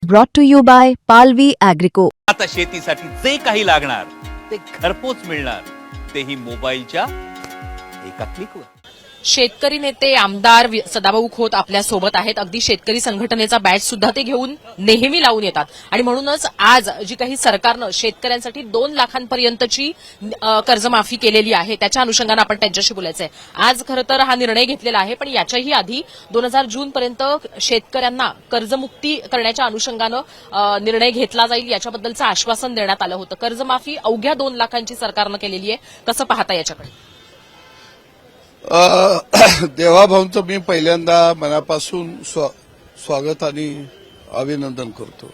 brought to you by Palvi Agrico. आता शेतीसाठी जे काही लागणार ते घरपोच मिळणार, तेही मोबाईलच्या एका क्लिकवर. शेतकरी नेते आमदार सदाभाऊ खोत आपल्या सोबत आहेत. अगदी शेतकरी संघटनेचा बॅच सुद्धा ते घेऊन नेहमी लावून येतात आणि म्हणूनच आज जी काही सरकारनं शेतकऱ्यांसाठी 2 लाखांपर्यंतची कर्जमाफी केलेली आहे त्याच्या अनुषंगानं आपण त्यांच्याशी बोलायचं आहे. आज खरं तर हा निर्णय घेतलेला आहे, पण याच्याही आधी 2000 जूनपर्यंत शेतकऱ्यांना कर्जमुक्ती करण्याच्या अनुषंगानं निर्णय घेतला जाईल याच्याबद्दलचं आश्वासन देण्यात आलं होतं. कर्जमाफी अवघ्या 2 लाखांची सरकारनं केलेली आहे. कसं पाहता याच्याकडे? देवाभाऊंचं मी पहिल्यांदा मनापासून स्वागत आणि अभिनंदन करतो,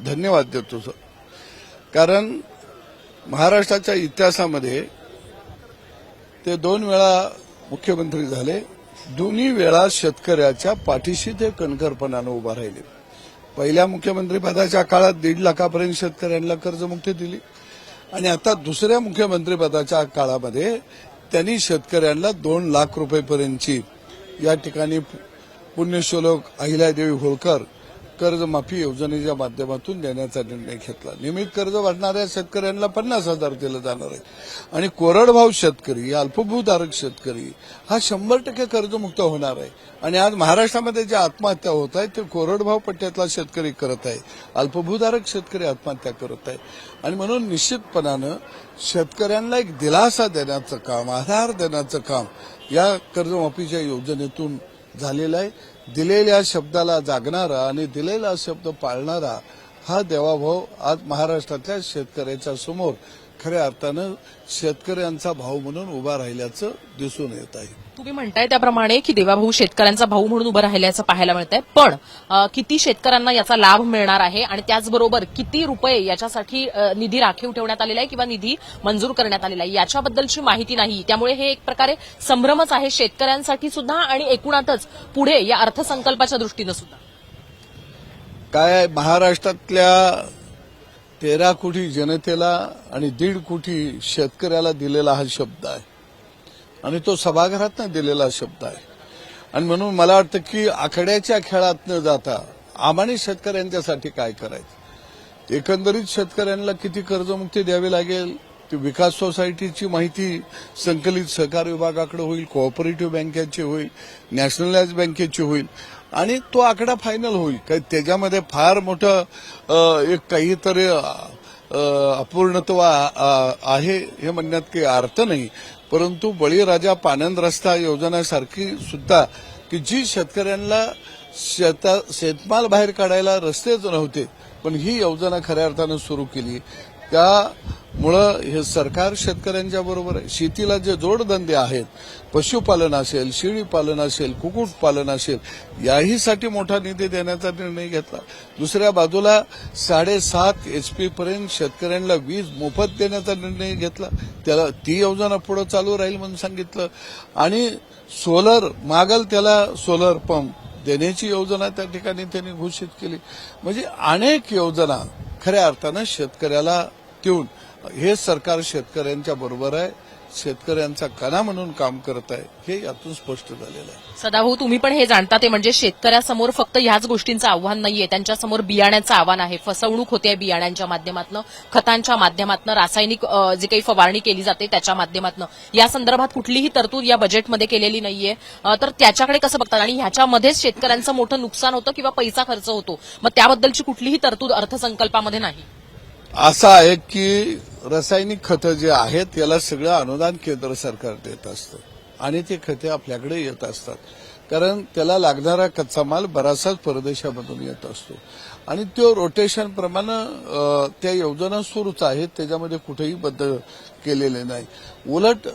धन्यवाद देतो सर. कारण महाराष्ट्राच्या इतिहासामध्ये ते 2 वेळा मुख्यमंत्री झाले, दोन्ही वेळा शेतकऱ्याच्या पाठीशी ते कणखरपणानं उभा राहिले. पहिल्या मुख्यमंत्रीपदाच्या काळात 1.5 लाखापर्यंत शेतकऱ्यांना कर्जमुक्ती दिली आणि आता दुसऱ्या मुख्यमंत्रीपदाच्या काळामध्ये त्यांनी शेतकऱ्यांना 2 लाख रुपयेपर्यंतची या ठिकाणी पुण्यश्लोक अहिल्यादेवी होळकर कर्जमाफी योजनेच्या माध्यमातून देण्याचा निर्णय घेतला. नियमित कर्ज भरणाऱ्या शेतकऱ्यांना 50,000 दिलं जाणार आहे आणि कोरडभाऊ शेतकरी, अल्पभूधारक शेतकरी हा 100% कर्जमुक्त होणार आहे. आणि आज महाराष्ट्रामध्ये ज्या आत्महत्या होत आहेत ते कोरडभाऊ पट्ट्यातला शेतकरी करत आहे, अल्पभूधारक शेतकरी आत्महत्या करत आहे. आणि म्हणून निश्चितपणानं शेतकऱ्यांना एक दिलासा देण्याचं काम, आधार देण्याचं काम या कर्जमाफीच्या योजनेतून झालेलं आहे. दिलेल्या शब्दाला जागणारा आणि दिलेला शब्द पाळणारा हा देवाभाऊ आज महाराष्ट्रातल्या शेतकऱ्याच्या समोर खऱ्या अर्थानं शेतकऱ्यांचा भाऊ म्हणून उभा राहिल्याचं दिसून येत आहे. तुम्ही म्हणताय त्याप्रमाणे की देवाभाऊ शेतकऱ्यांचा भाऊ म्हणून उभं राहिल्याचं पाहायला मिळतंय, पण किती शेतकऱ्यांना याचा लाभ मिळणार आहे आणि त्याचबरोबर किती रुपये याच्यासाठी निधी राखीव ठेवण्यात आलेला आहे किंवा निधी मंजूर करण्यात आलेला आहे याच्याबद्दलची माहिती नाही. त्यामुळे हे एक प्रकारे संभ्रमच आहे शेतकऱ्यांसाठी सुद्धा आणि एकूणातच पुढे या अर्थसंकल्पाच्या दृष्टीनं सुद्धा. काय महाराष्ट्रातल्या 13 कोटी जनतेला आणि 1.5 कोटी शेतकऱ्याला दिलेला हा शब्द आहे आणि तो सभागृहातनं दिलेला शब्द आहे. आणि म्हणून मला वाटतं की आकड्याच्या खेळात न जाता आम्हाने शेतकऱ्यांच्यासाठी काय करायचं, एकंदरीत शेतकऱ्यांना किती कर्जमुक्ती द्यावी लागेल ती विकास सोसायटीची माहिती संकलित सहकार विभागाकडे होईल, कोऑपरेटिव्ह बँकेची होईल, नॅशनलाइज बँकेची होईल आणि तो आकडा फायनल होईल. काही त्याच्यामध्ये फार मोठं एक काहीतरी अपूर्णत्व आहे हे म्हणण्यात काही अर्थ नाही. परंतु बळीराजा पानंद रस्ता योजनेसारखी सुद्धा की जी शेतकऱ्यांना शेतमाल बाहेर काढायला रस्तेच नव्हते, पण ही योजना खऱ्या अर्थानं सुरू केली. त्यामुळं हे सरकार शेतकऱ्यांच्या बरोबर आहे. शेतीला जे जोडधंदे आहेत, पशुपालन असेल, शेळीपालन असेल, कुक्कुटपालन असेल, याहीसाठी मोठा निधी देण्याचा निर्णय घेतला. दुसऱ्या बाजूला 7.5 HP पर्यंत शेतकऱ्यांना वीज मोफत देण्याचा निर्णय घेतला. त्याला ती योजना पुढे चालू राहील म्हणून सांगितलं. आणि सोलर मागल त्याला सोलर पंप देण्याची योजना त्या ठिकाणी त्यांनी घोषित केली. म्हणजे अनेक योजना खऱ्या अर्थानं शेतकऱ्याला देऊन हे सरकार शेतकऱ्यांच्या बरोबर आहे, शेतकऱ्यांचा कणा म्हणून काम करत आहे, हे यातून स्पष्ट झालेलं आहे. सदाभाऊ, तुम्ही पण हे जाणता ते म्हणजे शेतकऱ्यासमोर फक्त ह्याच गोष्टींचं आव्हान नाहीये, त्यांच्यासमोर बियाण्याचं आव्हान आहे. फसवणूक होते बियाण्यांच्या माध्यमातून, खतांच्या माध्यमातून, रासायनिक जी काही फवारणी केली जाते त्याच्या माध्यमातून. या संदर्भात कुठलीही तरतूद या बजेटमध्ये केलेली नाहीये. तर त्याच्याकडे कसं बघतात आणि ह्याच्यामध्येच शेतकऱ्यांचं मोठं नुकसान होतं किंवा पैसा खर्च होतो, मग त्याबद्दलची कुठलीही तरतूद अर्थसंकल्पामध्ये नाही. असं आहे की रासायनिक खतं जे आहेत याला सगळं अनुदान केंद्र सरकार देत असतं आणि ते खते आपल्याकडे येत असतात. कारण त्याला लागणारा कच्चा माल बराचसाच परदेशामधून येत असतो आणि तो रोटेशन प्रमाणे त्या योजना सुरूच आहेत, त्याच्यामध्ये कुठेही बदल केलेले नाही. उलट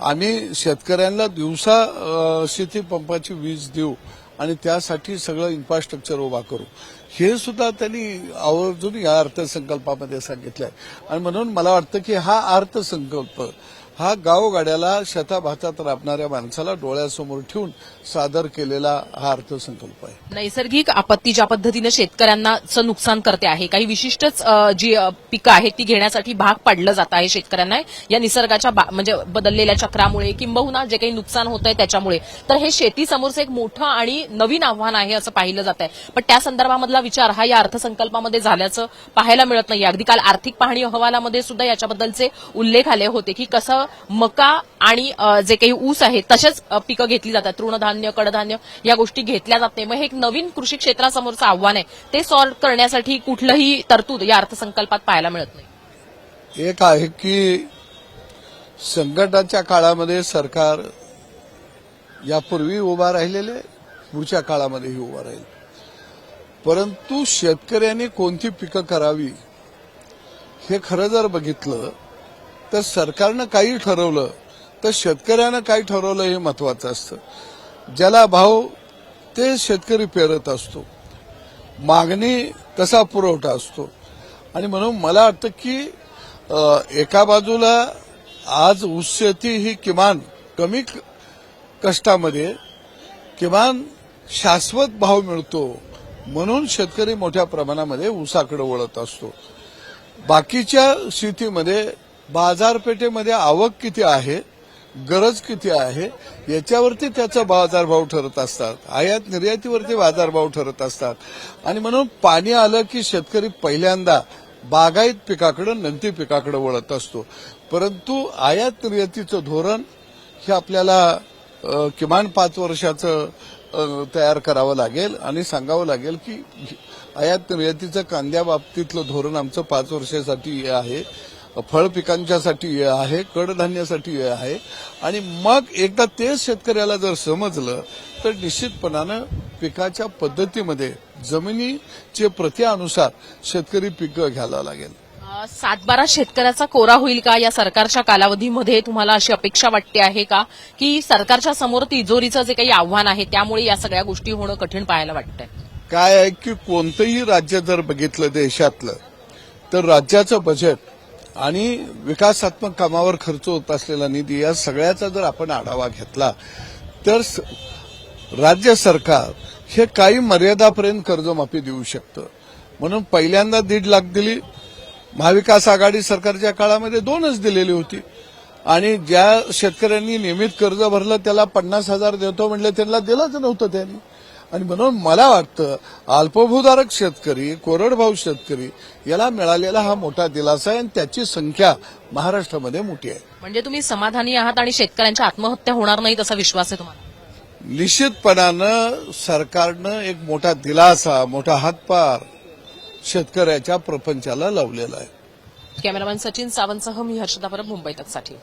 आम्ही शेतकऱ्यांना दिवसा शेती पंपाची वीज देऊ आणि त्यासाठी सगळं इन्फ्रास्ट्रक्चर उभा करू, हे सुद्धा त्यांनी आवर्जून या अर्थसंकल्पामध्ये सांगितलंय. आणि म्हणून मला वाटतं की हा अर्थसंकल्प हा गावगाड्याला शताभातात राबणाऱ्या माणसाला डोळ्यासमोर ठेवून सादर केलेला हा अर्थसंकल्प आहे. नैसर्गिक आपत्ती ज्या पद्धतीनं शेतकऱ्यांनाचं नुकसान करते आहे, काही विशिष्टच जी पिकं आहेत ती घेण्यासाठी भाग पाडलं जात आहे शेतकऱ्यांना या निसर्गाच्या म्हणजे बदललेल्या चक्रामुळे किंबहुना जे काही नुकसान होत आहे त्याच्यामुळे. तर हे शेतीसमोरचं एक मोठं आणि नवीन आव्हान आहे असं पाहिलं जात आहे. पण त्या संदर्भामधला विचार हा या अर्थसंकल्पामध्ये झाल्याचं पाहायला मिळत नाही. अगदी काल आर्थिक पाहणी अहवालामध्ये सुद्धा याच्याबद्दलचे उल्लेख आले होते की कसं मका आणि जे काही ऊस आहे तसेच पिकं घेतली जातात, तृणधान्य कडधान्य या गोष्टी घेतल्या जात नाही. मग हे एक नवीन कृषी क्षेत्रासमोरचं आव्हान आहे, ते सॉल्व्ह करण्यासाठी कुठलंही तरतूद या अर्थसंकल्पात पाहायला मिळत नाही. एक आहे की संकटाच्या काळामध्ये सरकार यापूर्वी उभा राहिलेले, पुढच्या काळामध्येही उभा राहील. परंतु शेतकऱ्यांनी कोणती पिकं करावी हे खरं जर बघितलं तर सरकारनं काही ठरवलं तर शेतकऱ्यानं काय ठरवलं हे महत्वाचं असतं. ज्याला भाव ते शेतकरी पेरत असतो, मागणी तसा पुरवठा असतो. आणि म्हणून मला वाटतं की एका बाजूला आज ऊस शेती ही किमान कमी कष्टामध्ये किमान शाश्वत भाव मिळतो म्हणून शेतकरी मोठ्या प्रमाणामध्ये ऊसाकडे वळत असतो. बाकीच्या शेतीमध्ये बाजारपेठेमध्ये आवक किती आहे, गरज किती आहे याच्यावरती त्याचा बाजारभाव ठरत असतात, आयात निर्यातीवरती बाजारभाव ठरत असतात. आणि म्हणून पाणी आलं की शेतकरी पहिल्यांदा बागायत पिकाकडे नंती पिकाकडे वळत असतो. परंतु आयात निर्यातीचं धोरण हे आपल्याला किमान 5 वर्षाचं तयार करावं लागेल आणि सांगावं लागेल की आयात निर्यातीचं कांद्या बाबतीतलं धोरण आमचं 5 वर्षासाठी आहे, फळ पिकांच्यासाठी आहे, कडधान्यासाठी आहे. आणि मग एकदा ते शेतकऱ्याला जर समजलं तर निश्चितपणानं पिकाच्या पद्धतीमध्ये जमिनीचे प्रतीनुसार शेतकरी पिकं घ्यायला लागेल. 7-12 शेतकऱ्याचा कोरा होईल का या सरकारच्या कालावधीमध्ये? तुम्हाला अशी अपेक्षा वाटते आहे का की सरकारच्या समोर तिजोरीचं जे काही आव्हान आहे त्यामुळे या सगळ्या गोष्टी होणं कठीण पाहायला वाटतंय? काय आहे की कोणतंही राज्य जर बघितलं देशातलं तर राज्याचं बजेट आणि विकासात्मक कामावर खर्च होत असलेला निधी या सगळ्याचा जर आपण आढावा घेतला तर राज्य सरकार हे काही मर्यादापर्यंत कर्जमाफी देऊ शकतं. म्हणून पहिल्यांदा 1.5 लाख दिली, महाविकास आघाडी सरकारच्या काळामध्ये 2च दिलेली होती. आणि ज्या शेतकऱ्यांनी नियमित कर्ज भरलं त्याला 50,000 देतो म्हणले, त्यांना दिलंच नव्हतं त्यांनी. आणि म्हणून मला वाटतं अल्पभूधारक शेतकरी, कोरडभाऊ शेतकरी याला मिळालेला हा मोठा दिलासा आहे आणि त्याची संख्या महाराष्ट्रामध्ये मोठी आहे. म्हणजे तुम्ही समाधानी आहात आणि शेतकऱ्यांच्या आत्महत्या होणार नाहीत असा विश्वास आहे तुम्हाला? निश्चितपणानं सरकारनं एक मोठा दिलासा, मोठा हातभार शेतकऱ्याच्या प्रपंचाला लावलेला आहे. कॅमेरामॅन सचिन सावंतसह मी हर्षदा परब, मुंबई तकसाठी.